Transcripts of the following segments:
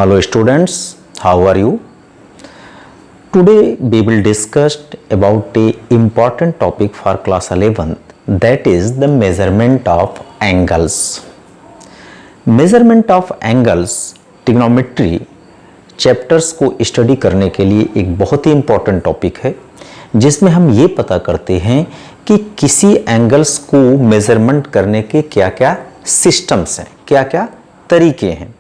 Hello students, how are you? Today we will discuss about a important topic for class 11th, that is the measurement of angles. Measurement of angles trigonometry chapters को study करने के लिए एक बहुत ही important topic है, जिसमें हम ये पता करते हैं कि किसी एंगल्स को मेजरमेंट करने के क्या क्या सिस्टम्स हैं, क्या क्या तरीके हैं,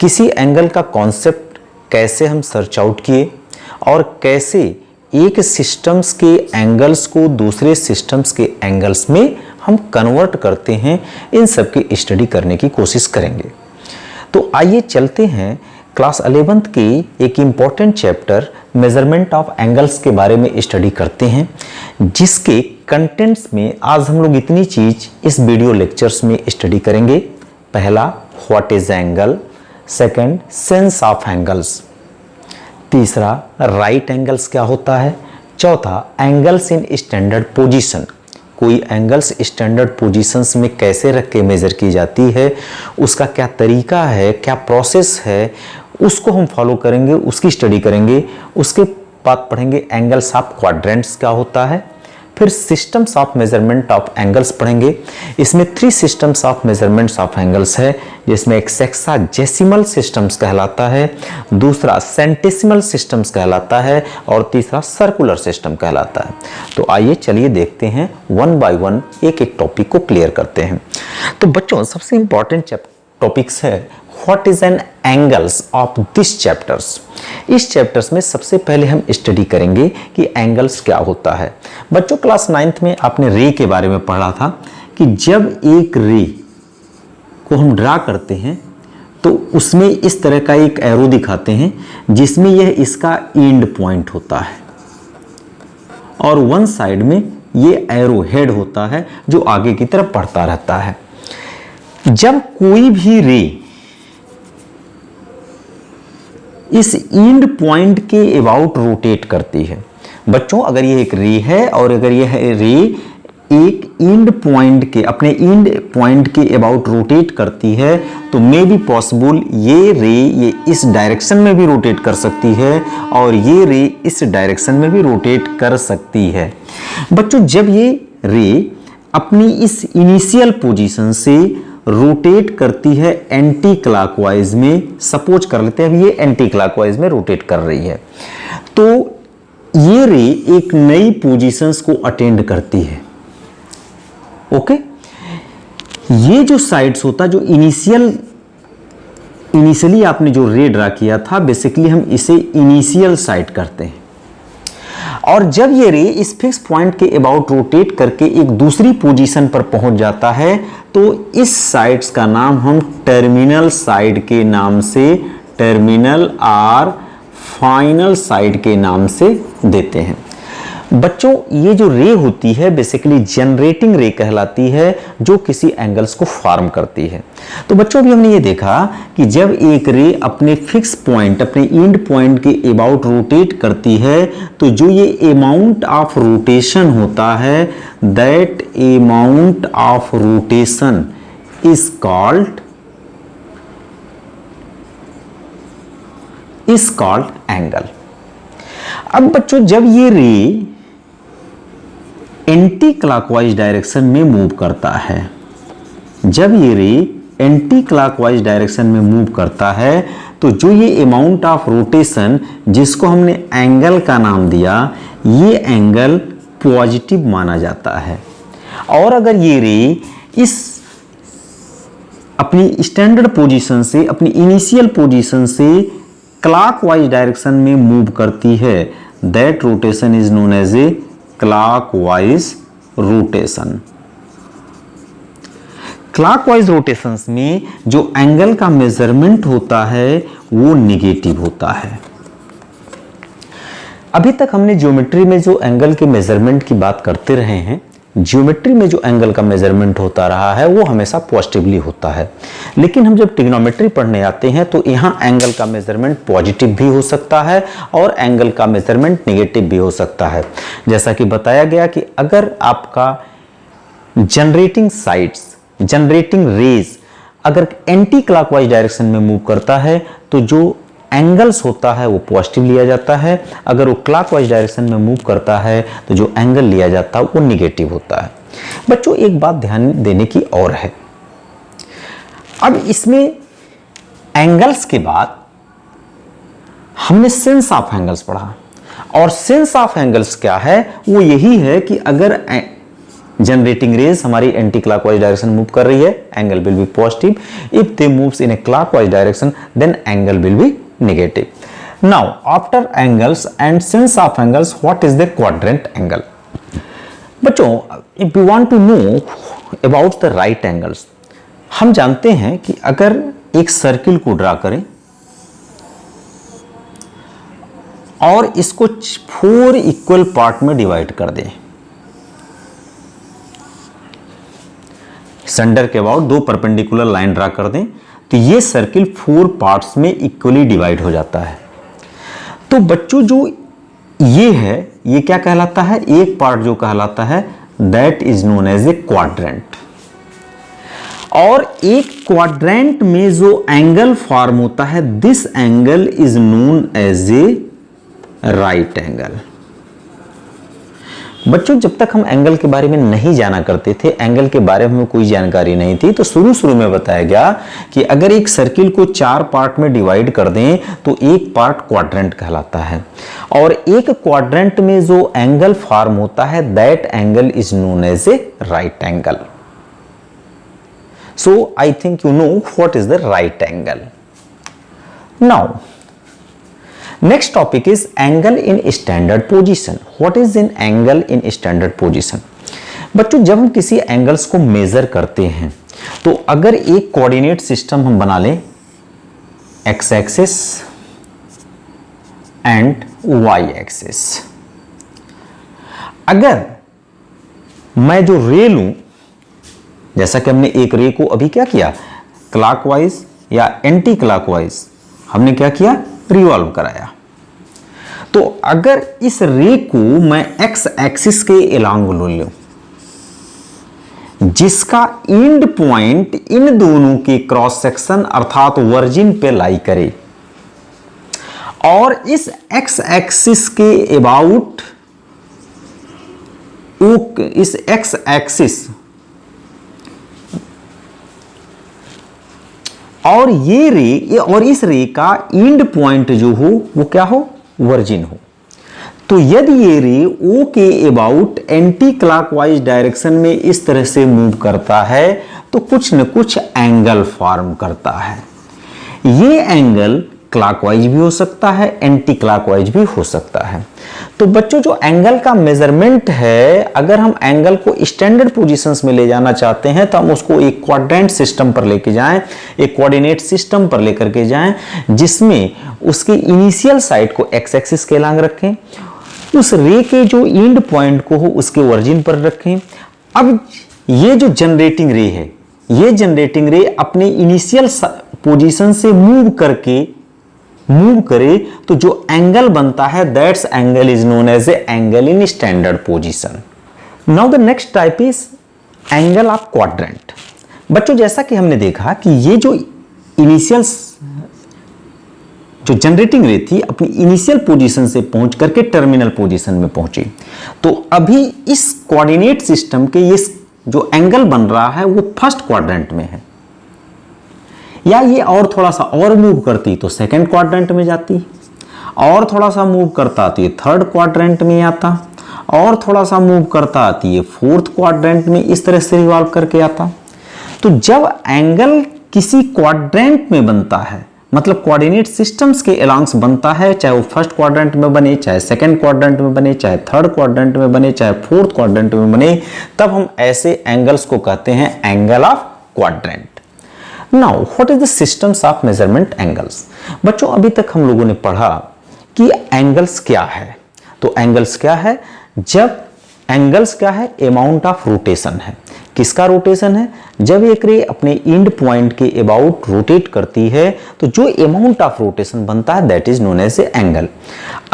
किसी एंगल का कॉन्सेप्ट कैसे हम सर्च आउट किए और कैसे एक सिस्टम्स के एंगल्स को दूसरे सिस्टम्स के एंगल्स में हम कन्वर्ट करते हैं, इन सब की स्टडी करने की कोशिश करेंगे। तो आइए चलते हैं क्लास 11th के एक important chapter measurement of angles के बारे में स्टडी करते हैं, जिसके कंटेंट्स में आज हम लोग इतनी चीज इस वीडियो लेक्चर्स में स्टडी करेंगे। पहला, what is angle, second, sense of angles, तीसरा, राइट एंगल्स क्या होता है, चौथा, एंगल्स इन स्टैंडर्ड पोजीशन, कोई एंगल्स स्टैंडर्ड पोजीशंस में कैसे रख के मेजर की जाती है, उसका क्या तरीका है, क्या प्रोसेस है, उसको हम फॉलो करेंगे, उसकी स्टडी करेंगे। उसके बाद पढ़ेंगे एंगल्स ऑफ क्वाड्रेंट्स क्या होता है, फिर systems of measurement of angles पढ़ेंगे। इसमें 3 systems of measurements of angles है, जिसमें एक सेक्साजेसिमल सिस्टम्स कहलाता है, दूसरा सेंटेसिमल सिस्टम्स कहलाता है और तीसरा सर्कुलर सिस्टम कहलाता है। तो आइए चलिए देखते हैं वन बाय वन, एक एक टॉपिक को क्लियर करते हैं। तो बच्चों, सबसे इंपॉर्टेंट टॉपिक्स है what is an angles of this chapters. इस चैप्टर्स में सबसे पहले हम स्टडी करेंगे कि एंगल्स क्या होता है। बच्चों, क्लास 9th में आपने रे के बारे में पढ़ा था कि जब एक रे को हम ड्रा करते हैं तो उसमें इस तरह का एक एरो दिखाते हैं, जिसमें यह इसका एंड पॉइंट होता है और वन साइड में ये एरो हेड होता है जो आगे की तरफ बढ़ता रहता है। जब कोई भी रे इस एंड पॉइंट के अबाउट रोटेट करती है, बच्चों अगर ये एक रे है और अगर यह रे एक एंड पॉइंट के, अपने एंड पॉइंट के अबाउट रोटेट करती है, तो मे बी पॉसिबल ये रे ये इस डायरेक्शन में भी रोटेट कर सकती है और ये रे इस डायरेक्शन में भी रोटेट कर सकती है। बच्चों, जब ये रे अपनी इस इनिशियल पोजीशन से रोटेट करती है एंटी क्लॉकवाइज में, सपोज कर लेते हैं ये एंटी क्लॉकवाइज में रोटेट कर रही है, तो ये रे एक नई पोजीशंस को अटेंड करती है। ओके, ये जो साइड्स होता, जो इनिशियली आपने जो रे ड्रा किया था, बेसिकली हम इसे इनिशियल साइड करते हैं। और जब ये रे इस फिक्स पॉइंट के अबाउट रोटेट करके एक दूसरी पोजीशन पर पहुंच जाता है, तो इस साइड्स का नाम हम टर्मिनल साइड के नाम से, टर्मिनल और फाइनल साइड के नाम से देते हैं। बच्चों, ये जो रे होती है बेसिकली जनरेटिंग रे कहलाती है, जो किसी एंगल्स को फॉर्म करती है। तो बच्चों, अभी हमने ये देखा कि जब एक रे अपने फिक्स पॉइंट, अपने एंड पॉइंट के अबाउट रोटेट करती है, तो जो ये अमाउंट ऑफ रोटेशन होता है, that amount of rotation is called angle. अब बच्चों, जब ये रे एंटी क्लॉकवाइज डायरेक्शन में मूव करता है, जब ये रे एंटी क्लॉकवाइज डायरेक्शन में मूव करता है, तो जो ये अमाउंट ऑफ रोटेशन जिसको हमने एंगल का नाम दिया, ये एंगल पॉजिटिव माना जाता है। और अगर ये रे इस अपनी स्टैंडर्ड पोजीशन से, अपनी इनिशियल पोजीशन से क्लॉकवाइज डायरेक्शन में मूव करती है, that rotation is known as a clockwise rotation. Clockwise rotations में जो एंगल का मेजरमेंट होता है वो नेगेटिव होता है। अभी तक हमने ज्योमेट्री में जो एंगल के मेजरमेंट की बात करते रहे हैं, ज्योमेट्री में जो एंगल का मेजरमेंट होता रहा है वो हमेशा पॉजिटिवली होता है। लेकिन हम जब ट्रिग्नोमेट्री पढ़ने आते हैं तो यहाँ एंगल का मेजरमेंट पॉजिटिव भी हो सकता है और एंगल का मेजरमेंट नेगेटिव भी हो सकता है। जैसा कि बताया गया कि अगर आपका जनरेटिंग साइड्स, जनरेटिंग रेज अगर एंटी क्लॉकवाइज डायरेक्शन में मूव करता है तो जो एंगल्स होता है वो पॉजिटिव लिया जाता है, अगर वो क्लॉकवाइज डायरेक्शन में मूव करता है तो जो एंगल लिया जाता है वो निगेटिव होता है। बच्चों एक बात ध्यान देने की और है, अब इसमें एंगल्स के बाद हमने सेंस ऑफ एंगल्स पढ़ा, और सेंस ऑफ एंगल्स क्या है, वो यही है कि अगर जनरेटिंग रेज हमारी एंटी क्लॉकवाइज डायरेक्शन मूव कर रही है, angle will be positive, if they moves in a clockwise direction then angle will be negative. Now after angles and sense of angles what is the quadrant angle. बच्चों if you want to know about the right angles, हम जानते हैं कि अगर एक circle को draw करें और इसको 4 इक्वल पार्ट में डिवाइड कर दें, सेंटर के अबाउट 2 परपेंडिकुलर लाइन ड्रा कर दें, तो ये सर्किल 4 पार्ट्स में इक्वली डिवाइड हो जाता है। तो बच्चों जो ये है ये क्या कहलाता है, एक पार्ट जो कहलाता है that is known as a quadrant. और एक क्वाड्रेंट में जो एंगल फॉर्म होता है this angle is known as a right angle. बच्चों जब तक हम एंगल के बारे में नहीं जाना करते थे, एंगल के बारे में कोई जानकारी नहीं थी, तो शुरू में बताया गया कि अगर एक सर्किल को 4 पार्ट में डिवाइड कर दें तो एक पार्ट क्वाड्रेंट कहलाता है, और एक क्वाड्रेंट में जो एंगल फॉर्म होता है that angle is known as a right angle. So I think you know what is the right angle. Now next topic is angle in standard position. What is an angle in standard position? बच्चों जब हम किसी angles को major करते हैं तो अगर एक कोऑर्डिनेट सिस्टम हम बना लें x axis and y axis, अगर मैं जो रे लूं, जैसा कि हमने एक रे को अभी क्या किया, क्लॉकवाइज या एंटी क्लॉकवाइज हमने क्या किया, रिवॉल्व कराया, तो अगर इस रे को मैं एक्स एक्सिस के एलॉन्ग लूं जिसका एंड पॉइंट इन दोनों के क्रॉस सेक्शन अर्थात वर्जिन पे लाई करे, और इस एक्स एक्सिस के अबाउट इस एक्स एक्सिस और ये रे और इस रे का एंड पॉइंट जो हो वो क्या हो, वर्जिन हो, तो यदि ये रे ओ के अबाउट एंटी क्लॉकवाइज डायरेक्शन में इस तरह से मूव करता है तो कुछ न कुछ एंगल फॉर्म करता है। ये एंगल क्लॉकवाइज भी हो सकता है, एंटी क्लॉकवाइज भी हो सकता है। तो बच्चों जो एंगल का मेजरमेंट है, अगर हम एंगल को स्टैंडर्ड पोजीशंस में ले जाना चाहते हैं तो हम उसको एक क्वाड्रेंट सिस्टम पर लेके जाएं, एक कोऑर्डिनेट सिस्टम पर लेकर के जाएं, जिसमें उसके इनिशियल साइड को एक्स एक्सिस के एलॉन्ग रखें, उस रे के जो एंड पॉइंट को हो उसके ओरिजिन पर रखें। अब ये जो जनरेटिंग रे है, ये जनरेटिंग रे अपने इनिशियल पोजीशन से मूव करे तो जो एंगल बनता है that's angle is known as a angle in standard position. Now the next type is angle of quadrant. बच्चों जैसा कि हमने देखा कि ये जो इनिशियल जो जनरेटिंग रे थी अपनी इनिशियल पोजीशन से पहुंच करके टर्मिनल पोजीशन में पहुंची, तो अभी इस कोऑर्डिनेट सिस्टम के ये जो एंगल बन रहा है वो फर्स्ट क्वाड्रेंट में है, या ये और थोड़ा सा और मूव करती तो सेकंड क्वाड्रेंट में जाती, और थोड़ा सा मूव करता तो ये थर्ड क्वाड्रेंट में आता, और थोड़ा सा मूव करता तो ये फोर्थ क्वाड्रेंट में इस तरह से रिवॉल्व करके आता। तो जब एंगल किसी क्वाड्रेंट में बनता है, मतलब कोऑर्डिनेट सिस्टम्स के अलोंग्स बनता है, चाहे वो फर्स्ट क्वाड्रेंट में बने, चाहे सेकंड क्वाड्रेंट में बने, चाहे थर्ड क्वाड्रेंट में बने, चाहे फोर्थ क्वाड्रेंट में बने, तब हम ऐसे एंगल्स को कहते हैं angle of quadrant. Now what is the systems of measurement angles. बच्चों अभी तक हम लोगों ने पढ़ा कि एंगल्स क्या है। तो एंगल्स क्या है, जब एंगल्स क्या है, अमाउंट ऑफ रोटेशन है। किसका रोटेशन है, जब एक रे अपने एंड पॉइंट के अबाउट रोटेट करती है तो जो अमाउंट ऑफ रोटेशन बनता है that is known as a angle.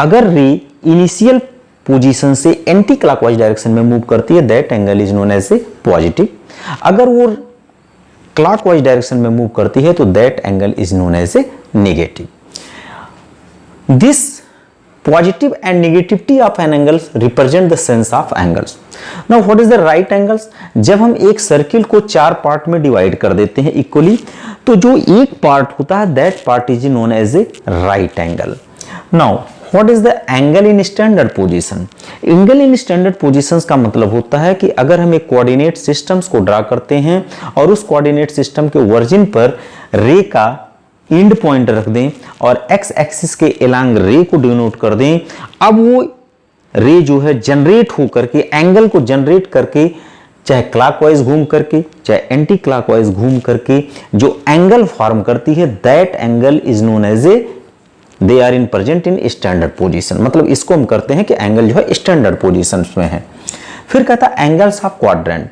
अगर रे इनिशियल पोजीशन से एंटी क्लॉकवाइज डायरेक्शन में मूव करती है that angle is known as a positive. अगर वो क्लॉकवाइज डायरेक्शन में मूव करती है तो that angle is known as a negative. This positive and negativity of an angle represent the sense of angles. Now what is the right angles? जब हम एक circle को 4 पार्ट में डिवाइड कर देते हैं इक्वली, तो जो एक पार्ट होता है that part is known as a right angle. Now what is the angle in standard position? Angle in standard positions का मतलब होता है कि अगर हम एक कोऑर्डिनेट सिस्टम्स को ड्रा करते हैं और उस कोऑर्डिनेट सिस्टम के ओरिजिन पर रे का एंड पॉइंट रख दें और एक्स एक्सिस के एलॉन्ग रे को डिनोट कर दें, अब वो रे जो है जनरेट होकर के एंगल को जनरेट करके चाहे क्लॉकवाइज घूम करके चाहे एंटी क्लॉकवाइज घूम करके जो एंगल फॉर्म करती है that angle is known as a they are in present in standard position. मतलब इसको हम करते हैं कि एंगल जो है स्टैंडर्ड पोजीशन में है. फिर कहता है एंगल्स ऑफ क्वाड्रेंट.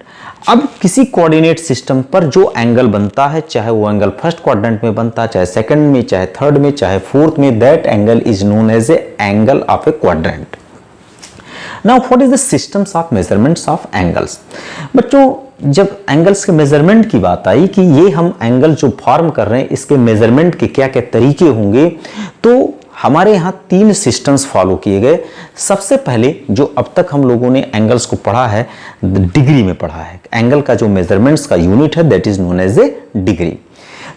अब किसी कोऑर्डिनेट सिस्टम पर जो एंगल बनता है, चाहे वो एंगल फर्स्ट क्वाड्रेंट में बनता है, चाहे सेकंड में, चाहे थर्ड में, चाहे फोर्थ में, that angle is known as a angle of a quadrant. Now what is the systems of measurements of angles? बच्चों जब एंगल्स के मेजरमेंट की बात आई कि ये हम एंगल जो फॉर्म कर रहे हैं इसके मेजरमेंट के क्या क्या तरीके होंगे, तो हमारे यहाँ 3 सिस्टम्स फॉलो किए गए. सबसे पहले जो अब तक हम लोगों ने एंगल्स को पढ़ा है डिग्री में पढ़ा है. एंगल का जो मेजरमेंट्स का यूनिट है that is known as a degree.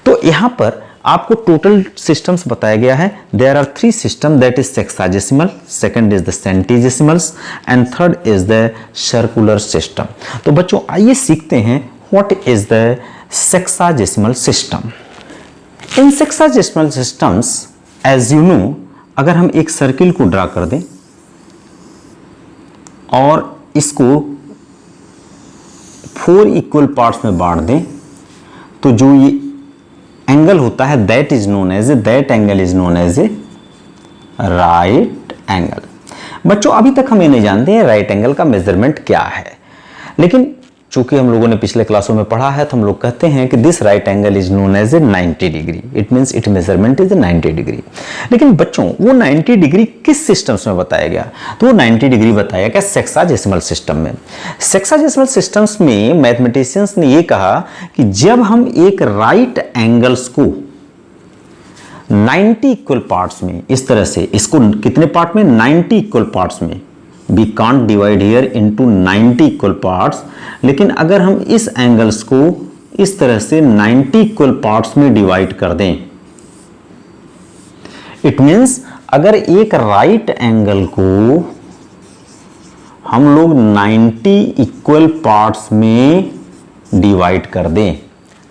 तो यहाँ पर आपको टोटल सिस्टम्स बताया गया है. There are 3 system that is sexagesimal, second is the centesimals and third is the circular system. तो बच्चों आइए सीखते हैं what is the sexagesimal system. In sexagesimal systems as you know, अगर हम एक सर्किल को ड्रा कर दें और इसको 4 इक्वल पार्ट्स में बांट दें, तो जो ये एंगल होता है that angle is known as a right angle. बच्चों अभी तक हम ये नहीं जानते हैं राइट एंगल का मेजरमेंट क्या है, लेकिन चूंकि हम लोगों ने पिछले क्लासों में पढ़ा है तो हम लोग कहते हैं कि this right angle is known as a 90 degree. It means it measurement is 90 degree. लेकिन बच्चों वो 90 डिग्री किस सिस्टम्स में बताया गया? तो वो 90 डिग्री बताया गया सेक्साजेसिमल सिस्टम में. सेक्साजेसिमल सिस्टम्स में मैथमेटिशियंस ने ये कहा कि जब हम एक राइट एंगल्स को 90 इक्वल पार्ट्स में, इस तरह से इसको कितने पार्ट में? 90 इक्वल पार्ट्स में. We can't divide here into 90 equal parts, लेकिन अगर हम इस एंगल्स को इस तरह से 90 इक्वल पार्ट्स में डिवाइड कर दें, इट मीन्स अगर एक राइट एंगल को हम लोग 90 इक्वल पार्ट्स में डिवाइड कर दें,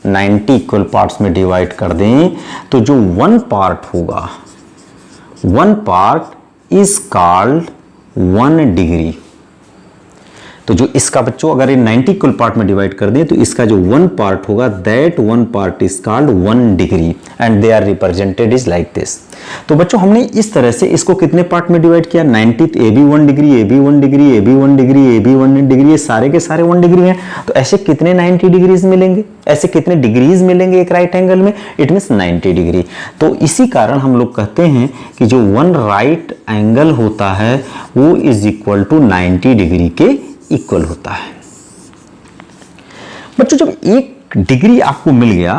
90 इक्वल पार्ट्स में डिवाइड कर दें, तो जो 1 पार्ट होगा, 1 पार्ट इज कॉल्ड 1 डिग्री. तो जो इसका बच्चों अगर ये 90 इक्वल पार्ट में डिवाइड कर दें तो इसका जो 1 पार्ट होगा that 1 part is called 1 degree and they are represented is like this. तो बच्चों हमने इस तरह से इसको कितने पार्ट में डिवाइड किया? 90. A B 1 degree, A B 1 degree, A B 1 degree, A B 1 degree, ये सारे के सारे 1 डिग्री हैं. तो ऐसे कितने 90 डिग्रीज मिलेंगे? ऐसे कितने डिग्रीज मिलेंगे एक राइट एंगल में? It means 90 degree. तो इसी कारण हम लोग कहते हैं कि जो 1 राइट एंगल होता है वो इज इक्वल टू 90 डिग्री के इक्वल होता है. बच्चों जब 1 डिग्री आपको मिल गया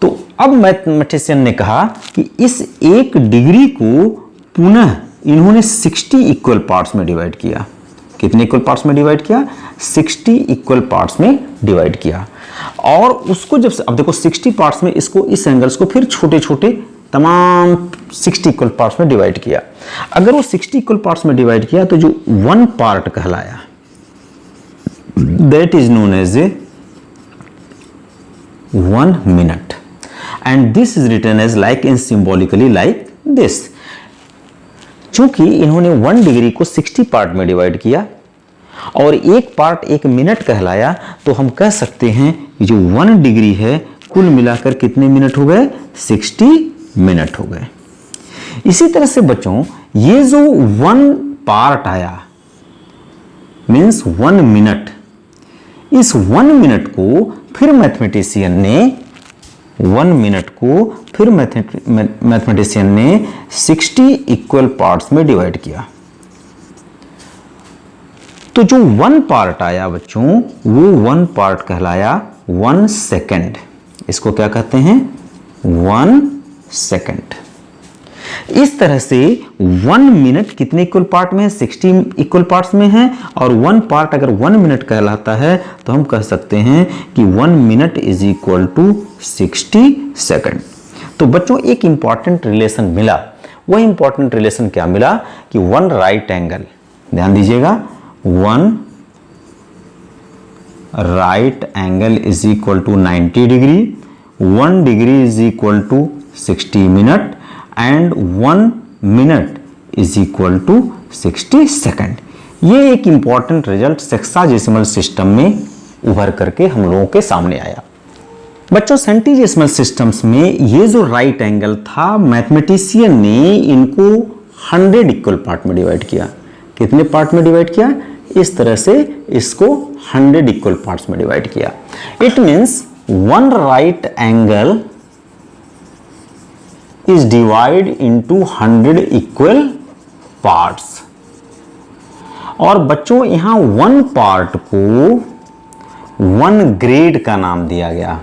तो अब मैथमेटिशियन ने कहा कि इस 1 डिग्री को पुनः इन्होंने 60 इक्वल पार्ट्स में डिवाइड किया. कितने इक्वल पार्ट्स में डिवाइड किया? 60 इक्वल पार्ट्स में डिवाइड किया. और उसको जब अब देखो 60 पार्ट्स में इसको इस एंगल्स को फिर छोटे छोटे तमाम 60 इक्वल पार्ट्स में डिवाइड किया. अगर वो 60 इक्वल पार्ट्स में डिवाइड किया तो जो 1 पार्ट कहलाया that is known as a 1 minute and this is written as like in symbolically like this. चूंकि इन्होंने 1 डिग्री को 60 पार्ट में डिवाइड किया और एक पार्ट 1 मिनट कहलाया, तो हम कह सकते हैं जो 1 डिग्री है कुल मिलाकर कितने मिनट हो गए? 60 मिनट हो गए. इसी तरह से बच्चों ये जो 1 पार्ट आया मीन्स 1 मिनट, इस 1 मिनट को फिर मैथमेटिशियन ने 60 इक्वल पार्ट्स में डिवाइड किया. तो जो 1 पार्ट आया बच्चों वो 1 पार्ट कहलाया 1 सेकेंड. इसको क्या कहते हैं 1 सेकंड। इस तरह से 1 मिनट कितने इक्वल पार्ट में है 60 इक्वल पार्ट्स में है, और 1 पार्ट अगर 1 मिनट कहलाता है तो हम कह सकते हैं कि 1 minute is equal to 60 second. तो बच्चों एक इंपॉर्टेंट रिलेशन मिला। वह इंपॉर्टेंट रिलेशन क्या मिला कि 1 राइट एंगल, ध्यान दीजिएगा, 1 right angle is equal to 90 degree, 1 degree is equal to 60 minute and 1 minute is equal to 60 second. ये एक इंपॉर्टेंट रिजल्ट सेक्साडेसिमल सिस्टम में उभर करके हम लोगों के सामने आया। बच्चों सेंटीडेसिमल सिस्टम्स में ये जो राइट एंगल था, मैथमेटिशियन ने इनको 100 इक्वल पार्ट में डिवाइड किया। कितने पार्ट में डिवाइड किया? इस तरह से इसको 100 इक्वल पार्ट्स में डिवाइड किया। It means 1 right angle is divided into 100 equal parts। और बच्चों यहां 1 पार्ट को 1 ग्रेड का नाम दिया गया।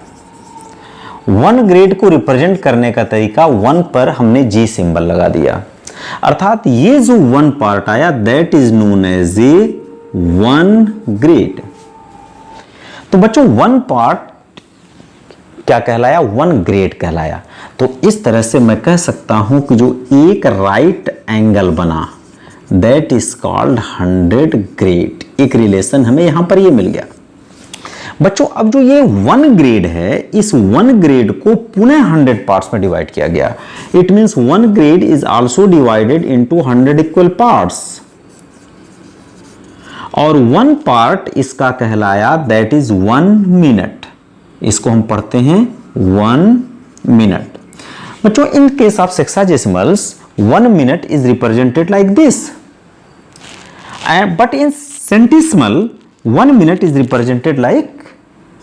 1 ग्रेड को रिप्रेजेंट करने का तरीका 1 पर हमने जी सिंबल लगा दिया, अर्थात ये जो 1 पार्ट आया that is known as a 1 grade. तो बच्चों 1 पार्ट क्या कहलाया? 1 ग्रेड कहलाया। तो इस तरह से मैं कह सकता हूं कि जो एक राइट एंगल बना दैट इज कॉल्ड 100 ग्रेड। एक रिलेशन हमें यहां पर ये मिल गया। बच्चों अब जो ये 1 ग्रेड है, इस 1 ग्रेड को पुनः 100 पार्ट्स में डिवाइड किया गया। It means 1 grade is also divided into 100 equal parts, और 1 पार्ट इसका कहलाया दैट इज 1 मिनट। इसको हम पढ़ते हैं 1 मिनट। बच्चों in case of sexadecimals 1 minute is represented like this, but in centesimal 1 minute is represented like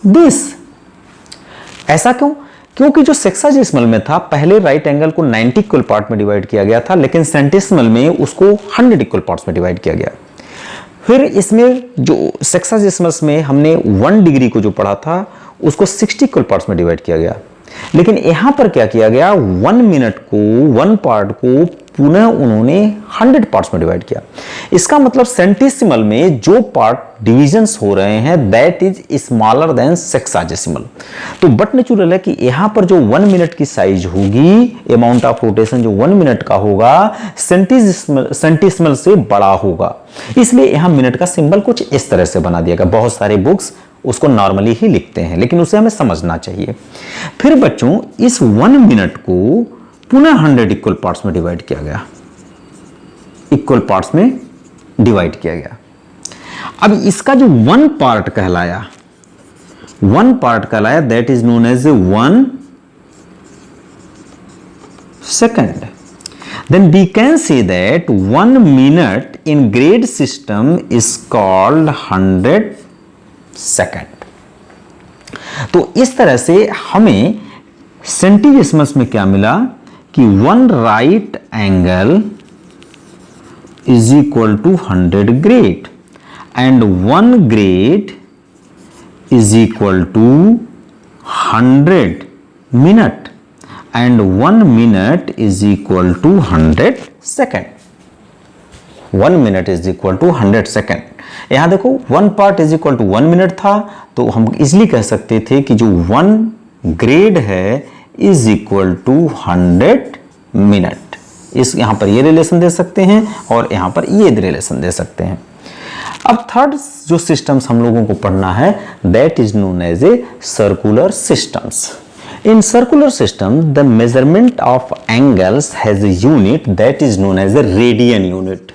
this. ऐसा क्यों? क्योंकि जो सेक्साडेसिमल में था पहले राइट एंगल को 90 इक्वल पार्ट में डिवाइड किया गया था, लेकिन सेंटिसिमल में उसको 100 इक्वल पार्ट्स में डिवाइड किया गया। फिर इसमें जो सेक्साडेसिमल्स में हमने 1 डिग्री को जो पढ़ा था उसको 60 इक्वल पार्ट्स में डिवाइड किया गया, लेकिन यहां पर क्या किया गया 1 मिनट को 1 पार्ट को पुनः उन्होंने 100 पार्ट्स में डिवाइड किया। इसका मतलब सेंटिसिमल में जो पार्ट डिविजन्स हो रहे हैं that is smaller than sexagesimal. तो बट नेचुरल है कि यहां पर जो 1 मिनट की साइज होगी, अमाउंट ऑफ रोटेशन जो 1 मिनट का होगा सेंटिसिमल से बड़ा होगा, इसलिए यहां मिनट का सिंबल कुछ इस तरह से बना दिया गया। बहुत सारे बुक्स उसको नॉर्मली ही लिखते हैं, लेकिन उसे हमें समझना चाहिए। फिर बच्चों इस 1 मिनट को पुनः 100 इक्वल पार्ट्स में डिवाइड किया गया, इक्वल पार्ट्स में डिवाइड किया गया। अब इसका जो 1 पार्ट कहलाया, 1 पार्ट कहलाया that is known as 1 second. Then we can say that 1 minute in grade system is called 100 second. तो इस तरह से हमें सेंटीडेसिमल्स में क्या मिला कि 1 right angle is equal to 100 grade and 1 grade is equal to 100 minute and 1 minute is equal to 100 second. 1 minute is equal to 100 second. यहां देखो 1 part is equal to 1 minute था, तो हम इजिली कह सकते थे कि जो 1 ग्रेड है इज इक्वल टू 100 मिनट। इस यहां पर ये रिलेशन दे सकते हैं और यहां पर ये रिलेशन दे सकते हैं। अब थर्ड जो सिस्टम्स हम लोगों को पढ़ना है that is known as a circular systems. In circular system, the measurement of angles has a unit that is known as a radian unit.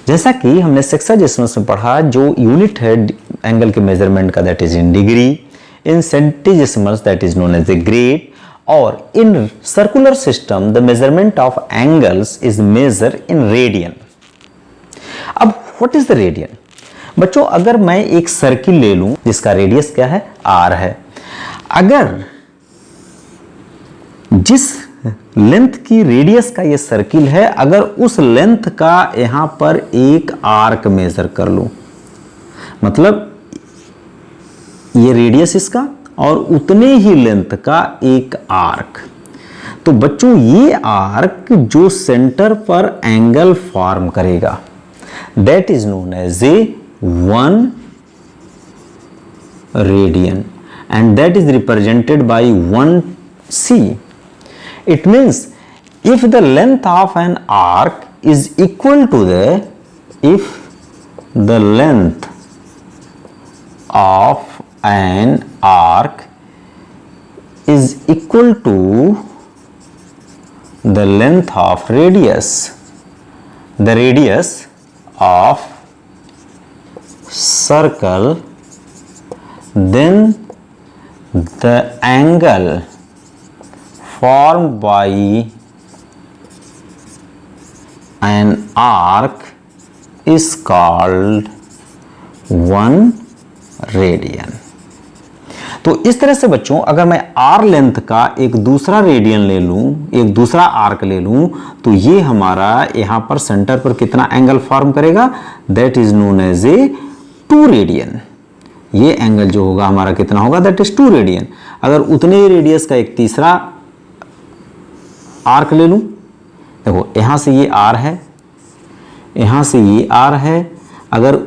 जैसा कि हमने सेक्साडेसिमल्स में पढ़ा, जो यूनिट है एंगल के मेजरमेंट का that is in degree, in centesimals that is known as a grade, और in circular system the measurement of angles is measure in radian. अब व्हाट इज द रेडियन? बच्चों अगर मैं एक सर्किल ले लूं जिसका रेडियस क्या है r है, अगर जिस लेंथ की रेडियस का ये सर्किल है, अगर उस लेंथ का यहां पर एक आर्क मेजर कर लूं, मतलब ये रेडियस इसका और उतने ही लेंथ का एक आर्क। तो बच्चों ये आर्क जो सेंटर पर एंगल फॉर्म करेगा that is known as a 1 radian and that is represented by 1c. It means if the length of an arc is equal to if the length of an arc is equal to the length of radius, the radius of circle, then the angle formed by an arc is called 1 radian. तो इस तरह से बच्चों अगर मैं are length का एक दूसरा रेडियन ले लूं, एक दूसरा आर्क ले लूं, तो ये हमारा यहां पर सेंटर पर कितना एंगल फॉर्म करेगा that is known as a 2 radian. ये एंगल जो होगा हमारा कितना होगा दैट इज 2 रेडियन। अगर उतने ही रेडियस का एक तीसरा आर्क ले लूं, देखो यहां से ये आर है, यहां से ये आर है, अगर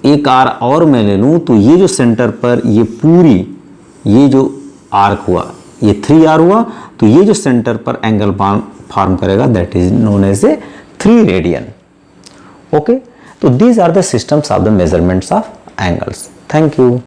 एक आर और मैं ले लूं तो ये जो सेंटर पर ये पूरी ये जो आर्क हुआ ये 3r हुआ, तो ये जो सेंटर पर एंगल फॉर्म करेगा that is known as a 3 radian. Okay, तो these are the systems of the measurements of angles. Thank you.